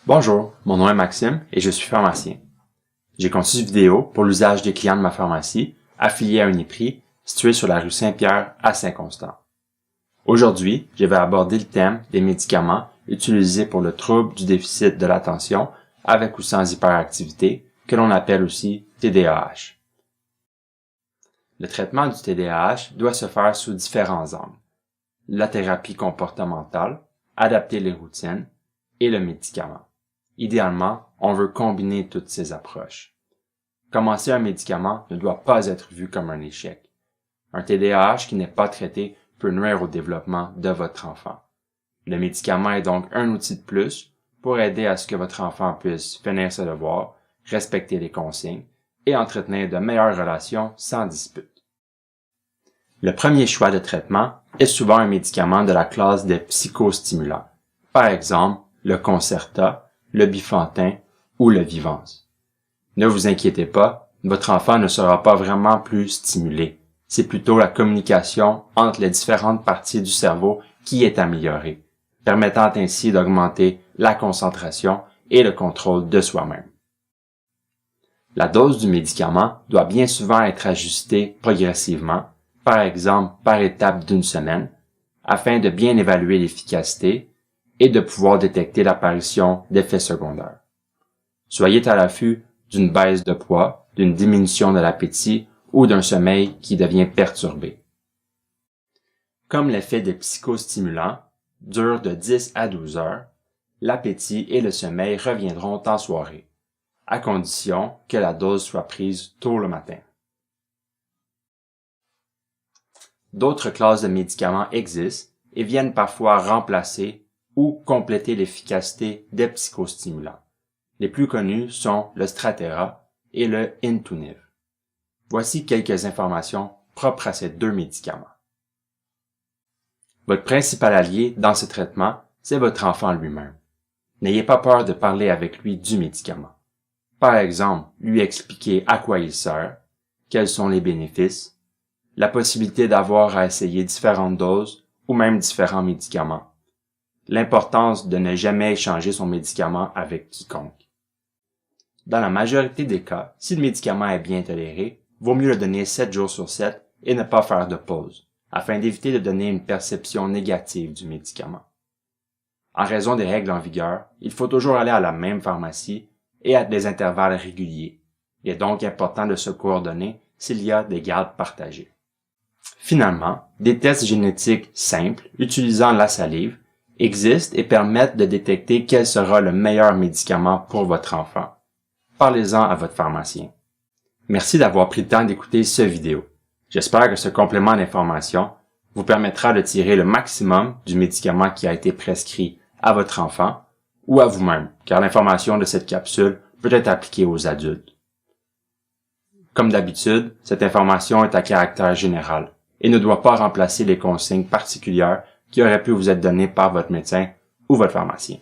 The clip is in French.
Bonjour, mon nom est Maxime et je suis pharmacien. J'ai conçu cette vidéo pour l'usage des clients de ma pharmacie, affiliée à Uniprix, située sur la rue Saint-Pierre à Saint-Constant. Aujourd'hui, je vais aborder le thème des médicaments utilisés pour le trouble du déficit de l'attention avec ou sans hyperactivité, que l'on appelle aussi TDAH. Le traitement du TDAH doit se faire sous différents angles. La thérapie comportementale, adapter les routines et le médicament. Idéalement, on veut combiner toutes ces approches. Commencer un médicament ne doit pas être vu comme un échec. Un TDAH qui n'est pas traité peut nuire au développement de votre enfant. Le médicament est donc un outil de plus pour aider à ce que votre enfant puisse finir ses devoirs, respecter les consignes et entretenir de meilleures relations sans dispute. Le premier choix de traitement est souvent un médicament de la classe des psychostimulants, par exemple le Concerta, le Bifantin ou le Vivance. Ne vous inquiétez pas, votre enfant ne sera pas vraiment plus stimulé. C'est plutôt la communication entre les différentes parties du cerveau qui est améliorée, permettant ainsi d'augmenter la concentration et le contrôle de soi-même. La dose du médicament doit bien souvent être ajustée progressivement, par exemple par étape d'une semaine, afin de bien évaluer l'efficacité et de pouvoir détecter l'apparition d'effets secondaires. Soyez à l'affût d'une baisse de poids, d'une diminution de l'appétit ou d'un sommeil qui devient perturbé. Comme l'effet des psychostimulants dure de 10 à 12 heures, l'appétit et le sommeil reviendront en soirée, à condition que la dose soit prise tôt le matin. D'autres classes de médicaments existent et viennent parfois remplacer ou compléter l'efficacité des psychostimulants. Les plus connus sont le Strattera et le Intuniv. Voici quelques informations propres à ces deux médicaments. Votre principal allié dans ce traitement, c'est votre enfant lui-même. N'ayez pas peur de parler avec lui du médicament. Par exemple, lui expliquer à quoi il sert, quels sont les bénéfices, la possibilité d'avoir à essayer différentes doses ou même différents médicaments, l'importance de ne jamais échanger son médicament avec quiconque. Dans la majorité des cas, si le médicament est bien toléré, vaut mieux le donner 7 jours sur 7 et ne pas faire de pause, afin d'éviter de donner une perception négative du médicament. En raison des règles en vigueur, il faut toujours aller à la même pharmacie et à des intervalles réguliers. Il est donc important de se coordonner s'il y a des gardes partagées. Finalement, des tests génétiques simples utilisant la salive existent et permettent de détecter quel sera le meilleur médicament pour votre enfant. Parlez-en à votre pharmacien. Merci d'avoir pris le temps d'écouter cette vidéo. J'espère que ce complément d'information vous permettra de tirer le maximum du médicament qui a été prescrit à votre enfant ou à vous-même, car l'information de cette capsule peut être appliquée aux adultes. Comme d'habitude, cette information est à caractère général et ne doit pas remplacer les consignes particulières qui auraient pu vous être données par votre médecin ou votre pharmacien.